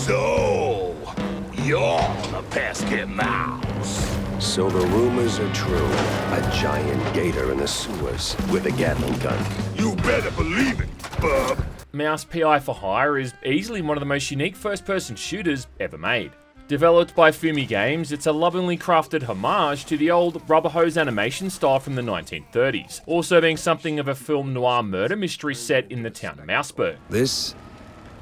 So, you're the pesky mouse. So the rumors are true. A giant gator in the sewers with a Gatling gun. You better believe it, bub. Mouse PI for Hire is easily one of the most unique first-person shooters ever made. Developed by Fumi Games, it's a lovingly crafted homage to the old rubber hose animation style from the 1930s, also being something of a film noir murder mystery set in the town of Mouseburg. This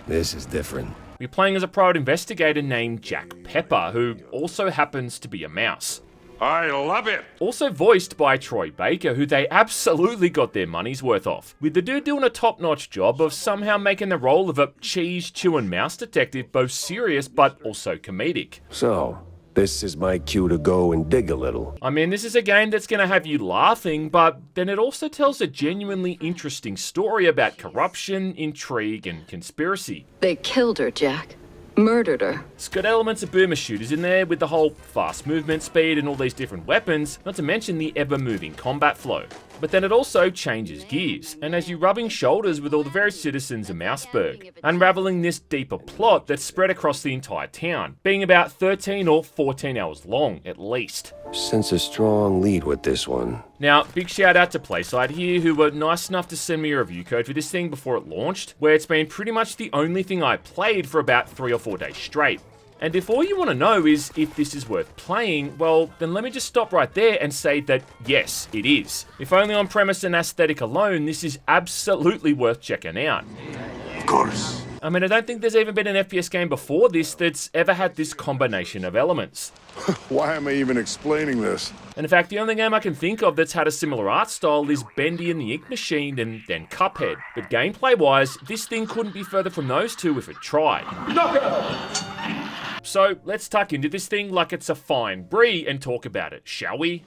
is different. We're playing as a private investigator named Jack Pepper, who also happens to be a mouse. I love it. Also voiced by Troy Baker, who they absolutely got their money's worth off, with the dude doing a top-notch job of somehow making the role of a cheese-chewing mouse detective both serious but also comedic. So, this is my cue to go and dig a little. I mean, this is a game that's going to have you laughing, but then it also tells a genuinely interesting story about corruption, intrigue, and conspiracy. They killed her, Jack. Murdered her. It's got elements of boomer shooters in there with the whole fast movement speed and all these different weapons, not to mention the ever-moving combat flow. But then it also changes gears, and as you're rubbing shoulders with all the various citizens of Mouseburg, unraveling this deeper plot that's spread across the entire town, being about 13 or 14 hours long at least. Sense a strong lead with this one. Now, big shout out to Playside here, who were nice enough to send me a review code for this thing before it launched, where it's been pretty much the only thing I played for about 3 or 4 days straight. And if all you want to know is if this is worth playing, well, then let me just stop right there and say that yes, it is. If only on premise and aesthetic alone, this is absolutely worth checking out. Of course. I mean, I don't think there's even been an FPS game before this that's ever had this combination of elements. Why am I even explaining this? And in fact, the only game I can think of that's had a similar art style is Bendy and the Ink Machine and then Cuphead. But gameplay-wise, this thing couldn't be further from those two if it tried. So let's tuck into this thing like it's a fine brie and talk about it, shall we?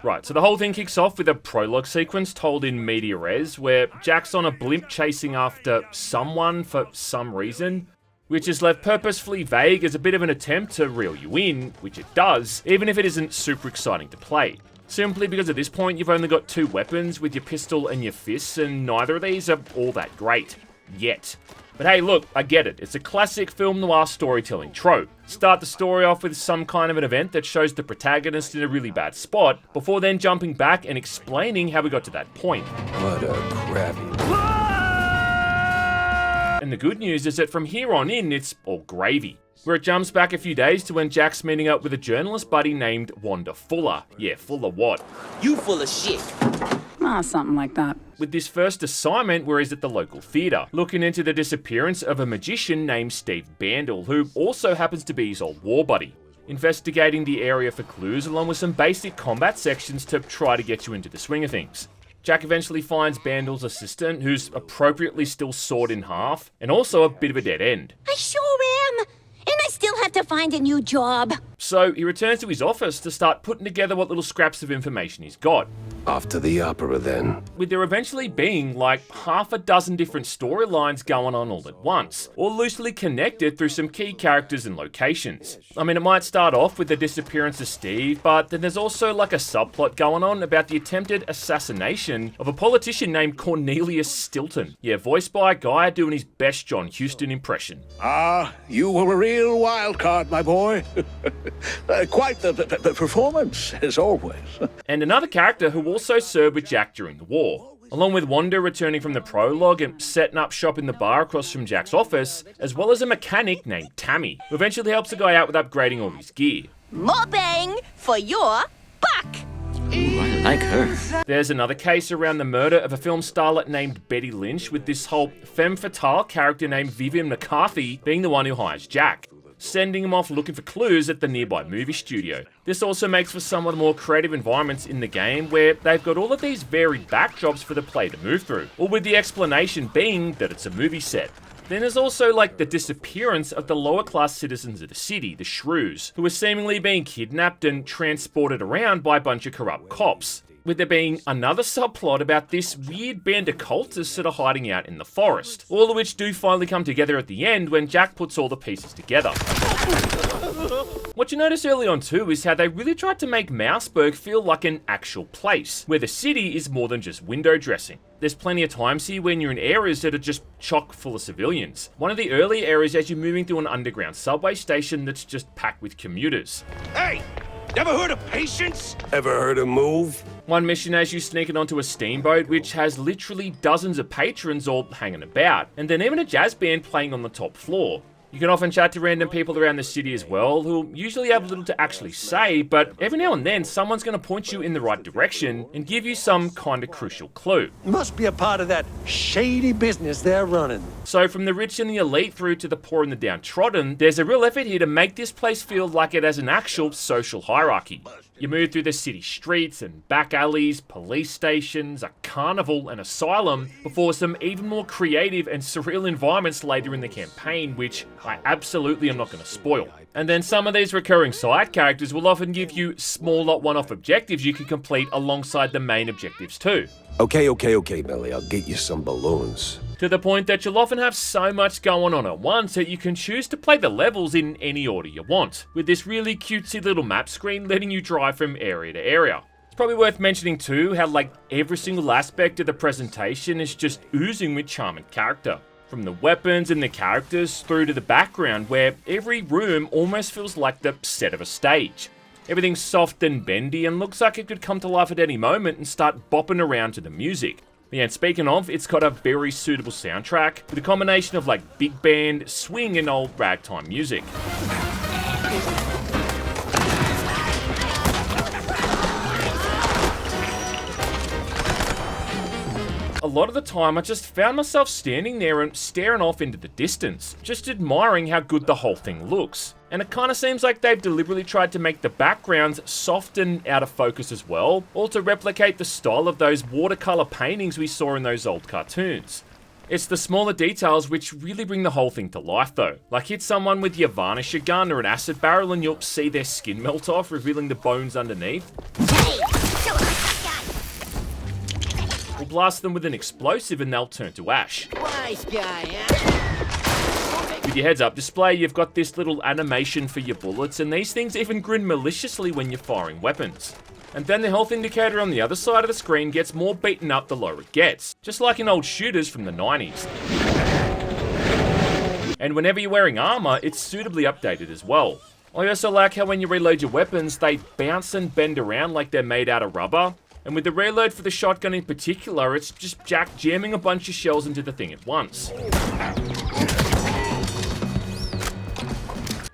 Right, so the whole thing kicks off with a prologue sequence told in media res, where Jack's on a blimp chasing after someone for some reason, which is left purposefully vague as a bit of an attempt to reel you in, which it does, even if it isn't super exciting to play. Simply because at this point you've only got 2 weapons with your pistol and your fists, and neither of these are all that great. Yet. But hey, look, I get it. It's a classic film noir storytelling trope. Start the story off with some kind of an event that shows the protagonist in a really bad spot, before then jumping back and explaining how we got to that point. What a crappy... And the good news is that from here on in, it's all gravy. Where it jumps back a few days to when Jack's meeting up with a journalist buddy named Wanda Fuller. Yeah, Fuller what? You full of shit. Something like that. With this first assignment where he's at the local theatre, looking into the disappearance of a magician named Steve Bandel, who also happens to be his old war buddy. Investigating the area for clues along with some basic combat sections to try to get you into the swing of things. Jack eventually finds Bandel's assistant, who's appropriately still sawed in half, and also a bit of a dead end. I sure am. And I still have to find a new job. So he returns to his office to start putting together what little scraps of information he's got. Off to the opera then. With there eventually being like half a dozen different storylines going on all at once, all loosely connected through some key characters and locations. I mean, it might start off with the disappearance of Steve, but then there's also like a subplot going on about the attempted assassination of a politician named Cornelius Stilton. Yeah, voiced by a guy doing his best John Huston impression. You were a real wild card, my boy. Quite the performance, as always. And another character who also served with Jack during the war, along with Wanda returning from the prologue and setting up shop in the bar across from Jack's office, as well as a mechanic named Tammy, who eventually helps the guy out with upgrading all his gear. More bang for your buck. Ooh, I like her. There's another case around the murder of a film starlet named Betty Lynch, with this whole femme fatale character named Vivian McCarthy being the one who hires Jack, sending him off looking for clues at the nearby movie studio. This also makes for some of the more creative environments in the game where they've got all of these varied backdrops for the player to move through, all with the explanation being that it's a movie set. Then there's also like the disappearance of the lower class citizens of the city, the Shrews, who are seemingly being kidnapped and transported around by a bunch of corrupt cops, with there being another subplot about this weird band of cultists that are hiding out in the forest, all of which do finally come together at the end when Jack puts all the pieces together. What you notice early on too is how they really tried to make Mouseburg feel like an actual place, where the city is more than just window dressing. There's plenty of times here when you're in areas that are just chock full of civilians. One of the early areas as you're moving through an underground subway station that's just packed with commuters. Hey! Never heard of patience? Ever heard of move? One mission as you sneaking onto a steamboat which has literally dozens of patrons all hanging about, and then even a jazz band playing on the top floor. You can often chat to random people around the city as well, who usually have little to actually say, but every now and then someone's going to point you in the right direction and give you some kind of crucial clue. Must be a part of that shady business they're running. So from the rich and the elite through to the poor and the downtrodden, there's a real effort here to make this place feel like it has an actual social hierarchy. You move through the city streets and back alleys, police stations, a carnival, an asylum, before some even more creative and surreal environments later in the campaign, which I absolutely am not going to spoil. And then some of these recurring side characters will often give you smaller one-off objectives you can complete alongside the main objectives too. Okay, Billy, I'll get you some balloons. To the point that you'll often have so much going on at once that you can choose to play the levels in any order you want, with this really cutesy little map screen letting you drive from area to area. It's probably worth mentioning too how like every single aspect of the presentation is just oozing with charm and character. From the weapons and the characters through to the background, where every room almost feels like the set of a stage. Everything's soft and bendy and looks like it could come to life at any moment and start bopping around to the music. Yeah, and speaking of, it's got a very suitable soundtrack with a combination of like big band, swing and old ragtime music. A lot of the time, I just found myself standing there and staring off into the distance, just admiring how good the whole thing looks. And it kind of seems like they've deliberately tried to make the backgrounds soft and out of focus as well, all to replicate the style of those watercolor paintings we saw in those old cartoons. It's the smaller details which really bring the whole thing to life though. Like hit someone with your varnisher gun or an acid barrel and you'll see their skin melt off, revealing the bones underneath. Or blast them with an explosive and they'll turn to ash. Wise guy, huh? With your heads up display, you've got this little animation for your bullets, and these things even grin maliciously when you're firing weapons. And then the health indicator on the other side of the screen gets more beaten up the lower it gets, just like in old shooters from the 90s. And whenever you're wearing armor, it's suitably updated as well. I also like how when you reload your weapons, they bounce and bend around like they're made out of rubber. And with the reload for the shotgun in particular, it's just Jack jamming a bunch of shells into the thing at once.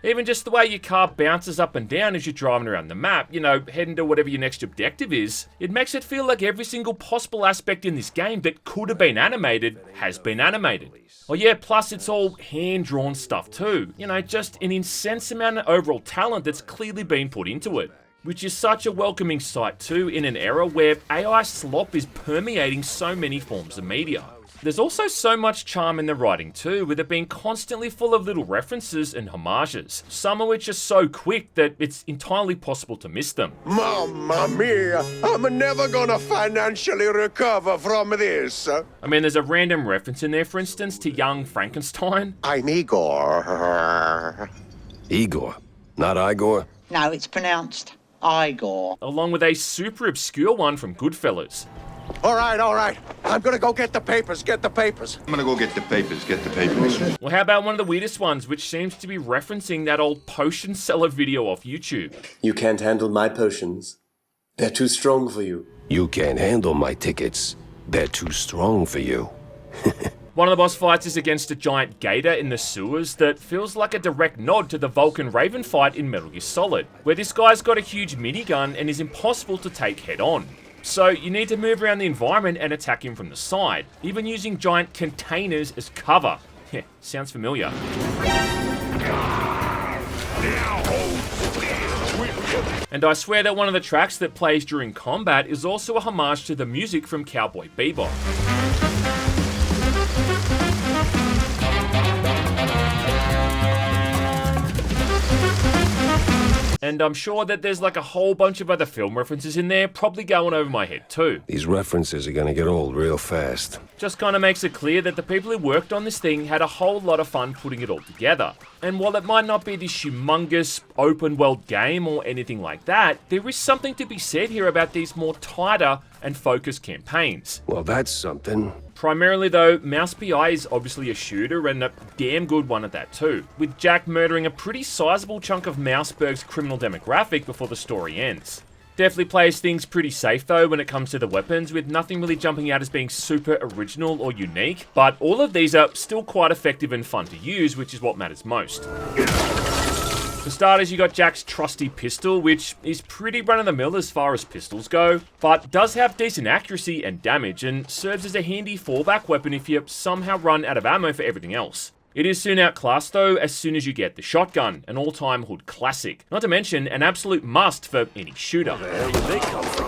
Even just the way your car bounces up and down as you're driving around the map, you know, heading to whatever your next objective is, it makes it feel like every single possible aspect in this game that could have been animated has been animated. Oh yeah, plus it's all hand-drawn stuff too. You know, just an immense amount of overall talent that's clearly been put into it. Which is such a welcoming sight too in an era where AI slop is permeating so many forms of media. There's also so much charm in the writing too, with it being constantly full of little references and homages, some of which are so quick that it's entirely possible to miss them. Mamma mia! I'm never gonna financially recover from this. I mean, there's a random reference in there, for instance, to young Frankenstein. I'm Igor. Igor? Not Igor? No, it's pronounced Igor. Along with a super obscure one from Goodfellas. All right. I'm gonna go get the papers, I'm gonna go get the papers. Well, how about one of the weirdest ones, which seems to be referencing that old potion seller video off YouTube? You can't handle my potions. They're too strong for you. You can't handle my tickets. They're too strong for you. One of the boss fights is against a giant gator in the sewers that feels like a direct nod to the Vulcan Raven fight in Metal Gear Solid, where this guy's got a huge minigun and is impossible to take head on. So you need to move around the environment and attack him from the side, even using giant containers as cover. Yeah, sounds familiar. And I swear that one of the tracks that plays during combat is also a homage to the music from Cowboy Bebop. And I'm sure that there's like a whole bunch of other film references in there, probably going over my head too. These references are gonna get old real fast. Just kind of makes it clear that the people who worked on this thing had a whole lot of fun putting it all together. And while it might not be this humongous open world game or anything like that, there is something to be said here about these more tighter and focused campaigns. Well, that's something. Primarily though, Mouse PI is obviously a shooter and a damn good one at that too, with Jack murdering a pretty sizable chunk of Mouseburg's criminal demographic before the story ends. Definitely plays things pretty safe though when it comes to the weapons, with nothing really jumping out as being super original or unique, but all of these are still quite effective and fun to use, which is what matters most. For starters, you got Jack's trusty pistol, which is pretty run-of-the-mill as far as pistols go, but does have decent accuracy and damage, and serves as a handy fallback weapon if you somehow run out of ammo for everything else. It is soon outclassed though as soon as you get the shotgun, an all-time hood classic, not to mention an absolute must for any shooter. Where did they come from?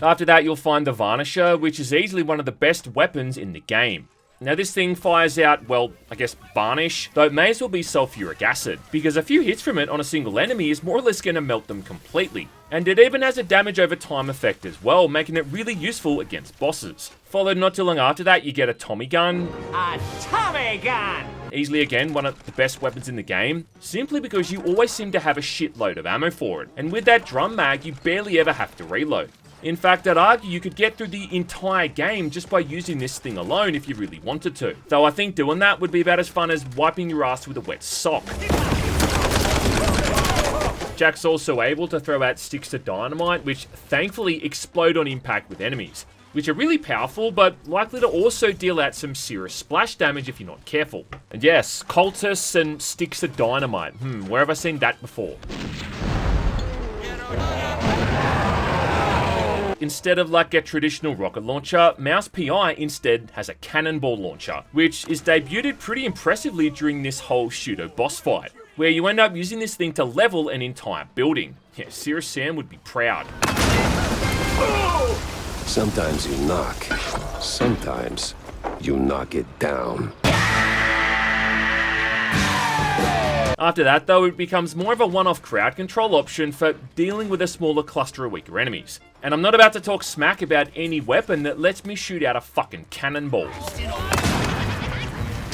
After that, you'll find the Varnisher, which is easily one of the best weapons in the game. Now this thing fires out, well, I guess varnish, though it may as well be sulfuric acid, because a few hits from it on a single enemy is more or less going to melt them completely. And it even has a damage over time effect as well, making it really useful against bosses. Followed not too long after that, you get a Tommy gun. A Tommy gun! Easily again, one of the best weapons in the game, simply because you always seem to have a shitload of ammo for it. And with that drum mag, you barely ever have to reload. In fact, I'd argue you could get through the entire game just by using this thing alone if you really wanted to. Though I think doing that would be about as fun as wiping your ass with a wet sock. Jack's also able to throw out sticks of dynamite, which thankfully explode on impact with enemies, which are really powerful, but likely to also deal out some serious splash damage if you're not careful. And yes, cultists and sticks of dynamite. Where have I seen that before? Instead of like a traditional rocket launcher, Mouse PI instead has a cannonball launcher, which is debuted pretty impressively during this whole pseudo boss fight, where you end up using this thing to level an entire building. Yeah, Serious Sam would be proud. Sometimes you knock, sometimes you knock it down. After that though, it becomes more of a one-off crowd control option for dealing with a smaller cluster of weaker enemies. And I'm not about to talk smack about any weapon that lets me shoot out a fucking cannonball.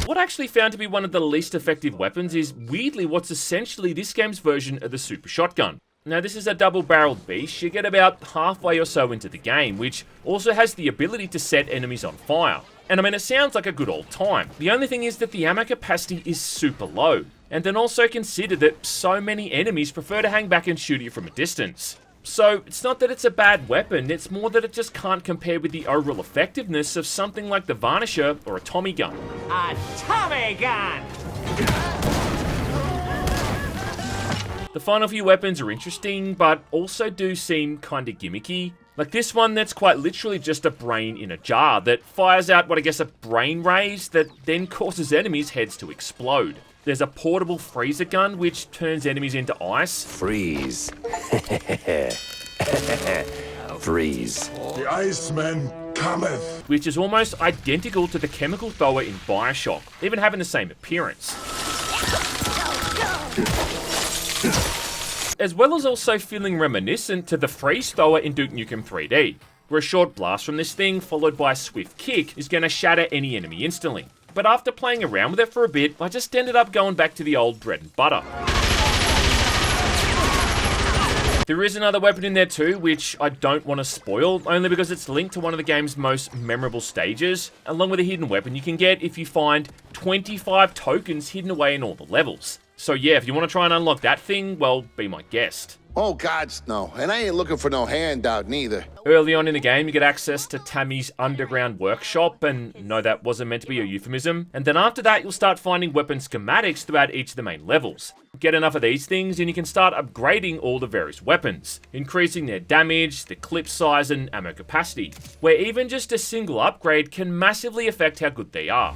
What I actually found to be one of the least effective weapons is weirdly what's essentially this game's version of the super shotgun. Now this is a double-barreled beast you get about halfway or so into the game, which also has the ability to set enemies on fire. And I mean, it sounds like a good old time. The only thing is that the ammo capacity is super low. And then also consider that so many enemies prefer to hang back and shoot you from a distance. So it's not that it's a bad weapon, it's more that it just can't compare with the overall effectiveness of something like the Varnisher or a Tommy gun. A Tommy gun! The final few weapons are interesting, but also do seem kinda gimmicky. Like this one that's quite literally just a brain in a jar that fires out what I guess a brain rays that then causes enemies' heads to explode. There's a portable freezer gun which turns enemies into ice. Freeze. Freeze. The Iceman cometh. Which is almost identical to the chemical thrower in Bioshock, even having the same appearance. As well as also feeling reminiscent to the freeze thrower in Duke Nukem 3D, where a short blast from this thing followed by a swift kick is going to shatter any enemy instantly. But after playing around with it for a bit, I just ended up going back to the old bread and butter. There is another weapon in there too, which I don't want to spoil, only because it's linked to one of the game's most memorable stages, along with a hidden weapon you can get if you find 25 tokens hidden away in all the levels. So yeah, if you want to try and unlock that thing, well, be my guest. Oh, gods, no. And I ain't looking for no handout, neither. Early on in the game, you get access to Tammy's underground workshop, and no, that wasn't meant to be a euphemism. And then after that, you'll start finding weapon schematics throughout each of the main levels. Get enough of these things, and you can start upgrading all the various weapons, increasing their damage, the clip size, and ammo capacity, where even just a single upgrade can massively affect how good they are.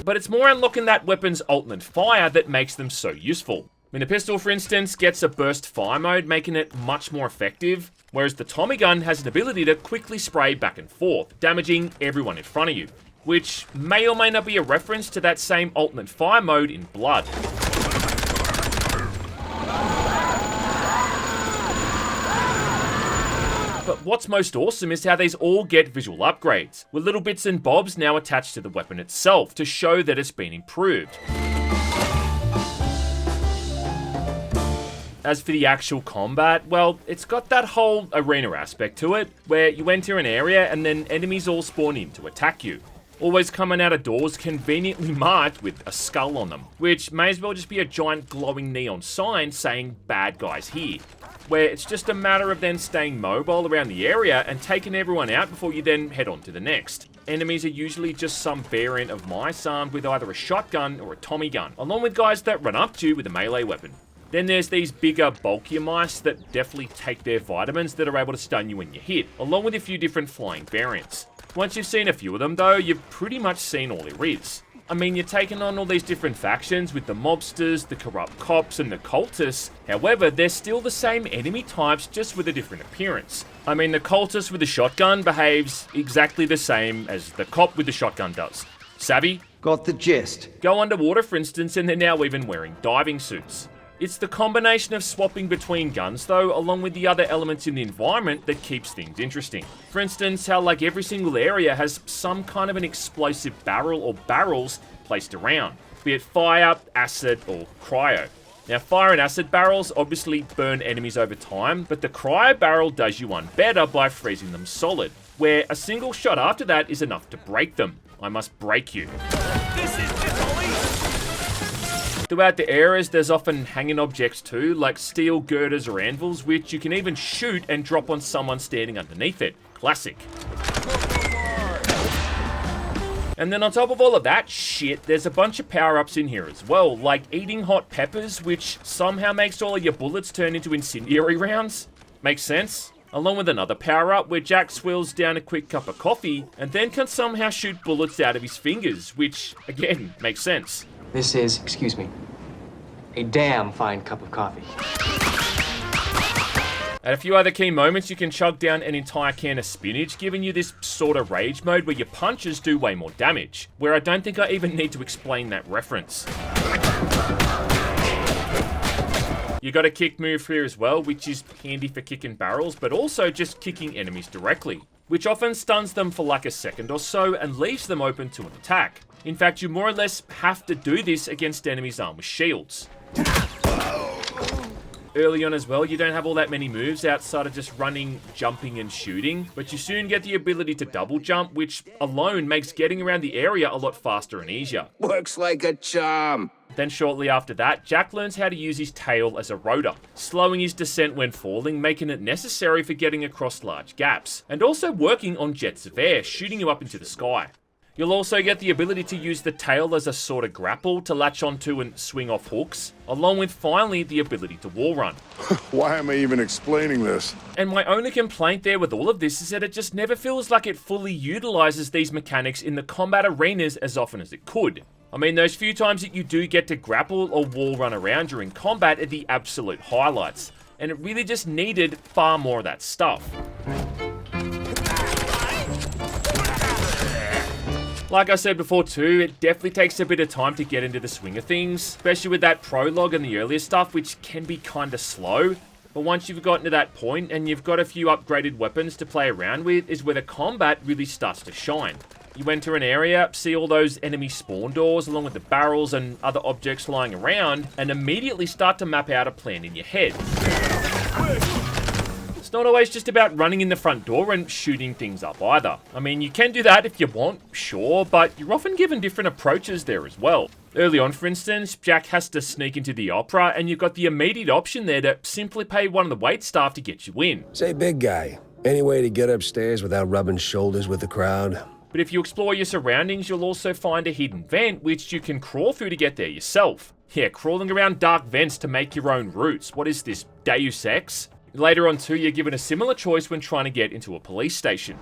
But it's more unlocking that weapon's ultimate fire that makes them so useful. I mean, the pistol, for instance, gets a burst fire mode, making it much more effective, whereas the Tommy gun has an ability to quickly spray back and forth, damaging everyone in front of you. which may or may not be a reference to that same alternate fire mode in Blood. But what's most awesome is how these all get visual upgrades, with little bits and bobs now attached to the weapon itself to show that it's been improved. As for the actual combat, well, it's got that whole arena aspect to it, where you enter an area and then enemies all spawn in to attack you. Always coming out of doors conveniently marked with a skull on them, which may as well just be a giant glowing neon sign saying "Bad guys here," where it's just a matter of then staying mobile around the area and taking everyone out before you then head on to the next. Enemies are usually just some variant of mice armed with either a shotgun or a Tommy gun, along with guys that run up to you with a melee weapon. Then there's these bigger, bulkier mice that definitely take their vitamins that are able to stun you when you hit, along with a few different flying variants. Once you've seen a few of them though, you've pretty much seen all there is. I mean, you're taking on all these different factions with the mobsters, the corrupt cops, and the cultists. However, they're still the same enemy types, just with a different appearance. I mean, the cultist with the shotgun behaves exactly the same as the cop with the shotgun does. Savvy? Got the gist. Go underwater, for instance, and they're now even wearing diving suits. It's the combination of swapping between guns though, along with the other elements in the environment that keeps things interesting. For instance, how like every single area has some kind of an explosive barrel or barrels placed around, be it fire, acid, or cryo. Now, fire and acid barrels obviously burn enemies over time, but the cryo barrel does you one better by freezing them solid, where a single shot after that is enough to break them. I must break you. Throughout the areas, there's often hanging objects too, like steel girders or anvils, which you can even shoot and drop on someone standing underneath it. Classic. And then on top of all of that shit, there's a bunch of power-ups in here as well, like eating hot peppers, which somehow makes all of your bullets turn into incendiary rounds. Makes sense? Along with another power-up where Jack swills down a quick cup of coffee and then can somehow shoot bullets out of his fingers, which, again, makes sense. This is, excuse me, a damn fine cup of coffee. At a few other key moments, you can chug down an entire can of spinach, giving you this sort of rage mode where your punches do way more damage, where I don't think I even need to explain that reference. You got a kick move here as well, which is handy for kicking barrels, but also just kicking enemies directly, which often stuns them for like a second or so and leaves them open to an attack. In fact, you more or less have to do this against enemies armed with shields. Early on as well, you don't have all that many moves outside of just running, jumping, and shooting, but you soon get the ability to double jump, which alone makes getting around the area a lot faster and easier. Works like a charm. Then shortly after that, Jack learns how to use his tail as a rotor, slowing his descent when falling, making it necessary for getting across large gaps, and also working on jets of air, shooting you up into the sky. You'll also get the ability to use the tail as a sort of grapple to latch onto and swing off hooks, along with finally the ability to wall run. Why am I even explaining this? And my only complaint there with all of this is that it just never feels like it fully utilizes these mechanics in the combat arenas as often as it could. I mean, those few times that you do get to grapple or wall run around during combat are the absolute highlights, and it really just needed far more of that stuff. Like I said before too, it definitely takes a bit of time to get into the swing of things, especially with that prologue and the earlier stuff, which can be kinda slow. But once you've gotten to that point and you've got a few upgraded weapons to play around with, is where the combat really starts to shine. You enter an area, see all those enemy spawn doors along with the barrels and other objects lying around, and immediately start to map out a plan in your head. It's not always just about running in the front door and shooting things up either. I mean, you can do that if you want, sure, but you're often given different approaches there as well. Early on, for instance, Jack has to sneak into the opera, and you've got the immediate option there to simply pay one of the waitstaff to get you in. Say, big guy, any way to get upstairs without rubbing shoulders with the crowd? But if you explore your surroundings, you'll also find a hidden vent, which you can crawl through to get there yourself. Yeah, crawling around dark vents to make your own routes. What is this, Deus Ex? Later on too, you're given a similar choice when trying to get into a police station.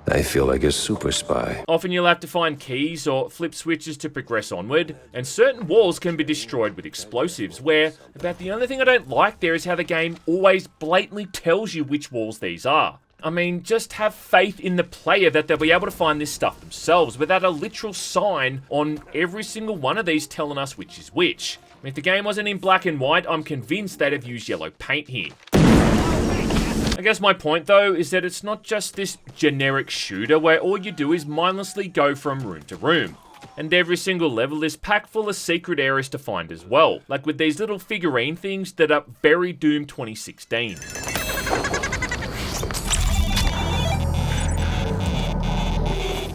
I feel like a super spy. Often you'll have to find keys or flip switches to progress onward, and certain walls can be destroyed with explosives, where about the only thing I don't like there is how the game always blatantly tells you which walls these are. I mean, just have faith in the player that they'll be able to find this stuff themselves without a literal sign on every single one of these telling us which is which. If the game wasn't in black and white, I'm convinced they'd have used yellow paint here. I guess my point though is that it's not just this generic shooter where all you do is mindlessly go from room to room. And every single level is packed full of secret areas to find as well, like with these little figurine things that are very Doom 2016.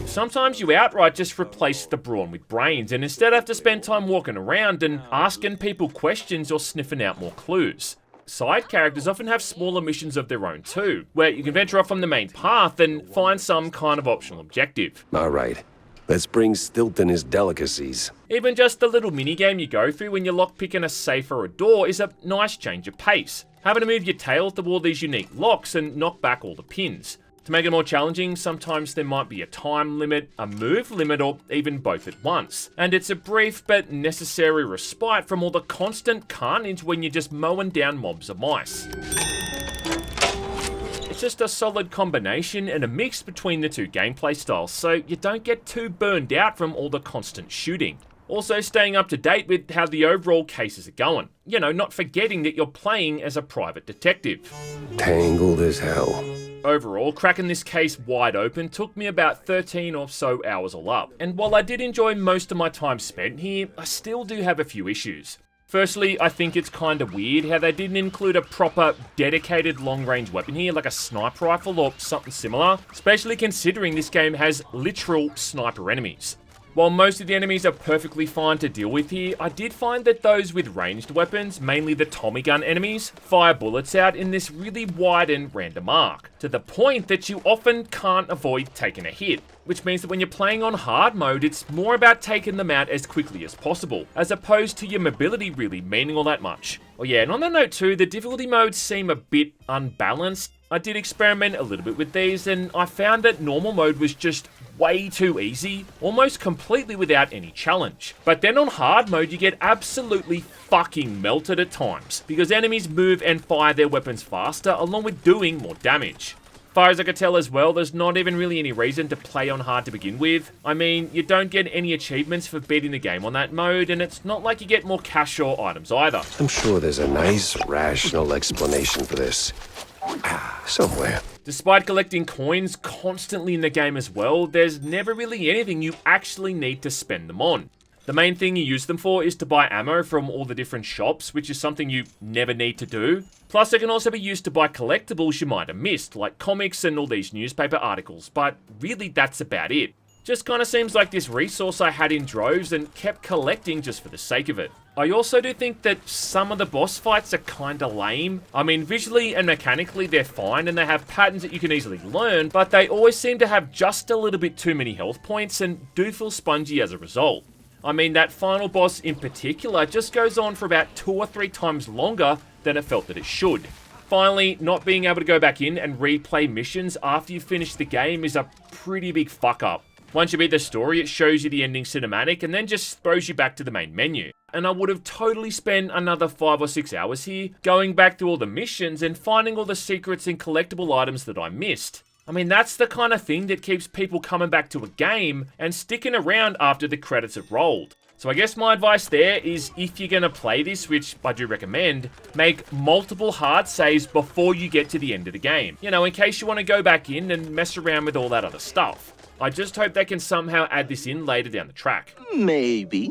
Sometimes you outright just replace the brawn with brains and instead have to spend time walking around and asking people questions or sniffing out more clues. Side characters often have smaller missions of their own too, where you can venture off from the main path and find some kind of optional objective. Alright, let's bring Stilton his delicacies. Even just the little minigame you go through when you're lockpicking a safe or a door is a nice change of pace. Having to move your tail to all these unique locks and knock back all the pins. To make it more challenging, sometimes there might be a time limit, a move limit, or even both at once. And it's a brief but necessary respite from all the constant carnage when you're just mowing down mobs of mice. It's just a solid combination and a mix between the two gameplay styles, so you don't get too burned out from all the constant shooting. Also staying up to date with how the overall cases are going. You know, not forgetting that you're playing as a private detective. Tangled as hell. Overall, cracking this case wide open took me about 13 or so hours all up, and while I did enjoy most of my time spent here, I still do have a few issues. Firstly, I think it's kinda weird how they didn't include a proper, dedicated long-range weapon here, like a sniper rifle or something similar, especially considering this game has literal sniper enemies. While most of the enemies are perfectly fine to deal with here, I did find that those with ranged weapons, mainly the Tommy gun enemies, fire bullets out in this really wide and random arc, to the point that you often can't avoid taking a hit, which means that when you're playing on hard mode, it's more about taking them out as quickly as possible, as opposed to your mobility really meaning all that much. Oh yeah, and on that note too, the difficulty modes seem a bit unbalanced. I did experiment a little bit with these, and I found that normal mode was just way too easy, almost completely without any challenge. But then on hard mode, you get absolutely fucking melted at times, because enemies move and fire their weapons faster, along with doing more damage. Far as I could tell as well, there's not even really any reason to play on hard to begin with. I mean, you don't get any achievements for beating the game on that mode, and it's not like you get more cash or items either. I'm sure there's a nice, rational explanation for this. Somewhere. Despite collecting coins constantly in the game as well, there's never really anything you actually need to spend them on. The main thing you use them for is to buy ammo from all the different shops, which is something you never need to do. Plus, they can also be used to buy collectibles you might have missed, like comics and all these newspaper articles, but really that's about it. Just kinda seems like this resource I had in droves and kept collecting just for the sake of it. I also do think that some of the boss fights are kinda lame. I mean, visually and mechanically they're fine and they have patterns that you can easily learn, but they always seem to have just a little bit too many health points and do feel spongy as a result. I mean, that final boss in particular just goes on for about 2 or 3 times longer than it felt that it should. Finally, not being able to go back in and replay missions after you finish the game is a pretty big fuck up. Once you beat the story, it shows you the ending cinematic and then just throws you back to the main menu. And I would have totally spent another 5 or 6 hours here, going back through all the missions and finding all the secrets and collectible items that I missed. I mean, that's the kind of thing that keeps people coming back to a game and sticking around after the credits have rolled. So I guess my advice there is, if you're going to play this, which I do recommend, make multiple hard saves before you get to the end of the game. You know, in case you want to go back in and mess around with all that other stuff. I just hope they can somehow add this in later down the track. Maybe.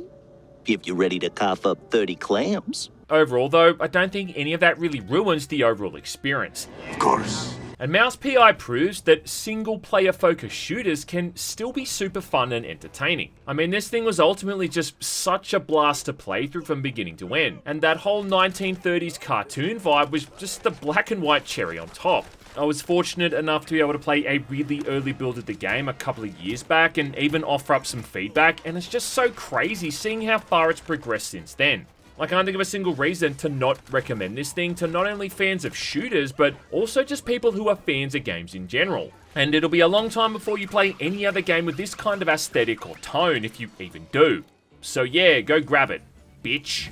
If you're ready to cough up 30 clams. Overall though, I don't think any of that really ruins the overall experience. Of course. And Mouse PI proves that single-player focused shooters can still be super fun and entertaining. I mean, this thing was ultimately just such a blast to play through from beginning to end, and that whole 1930s cartoon vibe was just the black and white cherry on top. I was fortunate enough to be able to play a really early build of the game a couple of years back and even offer up some feedback, and it's just so crazy seeing how far it's progressed since then. I can't think of a single reason to not recommend this thing to not only fans of shooters, but also just people who are fans of games in general. And it'll be a long time before you play any other game with this kind of aesthetic or tone, if you even do. So yeah, go grab it, bitch.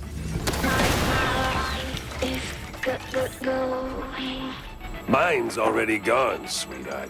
Mine's already gone, sweetheart.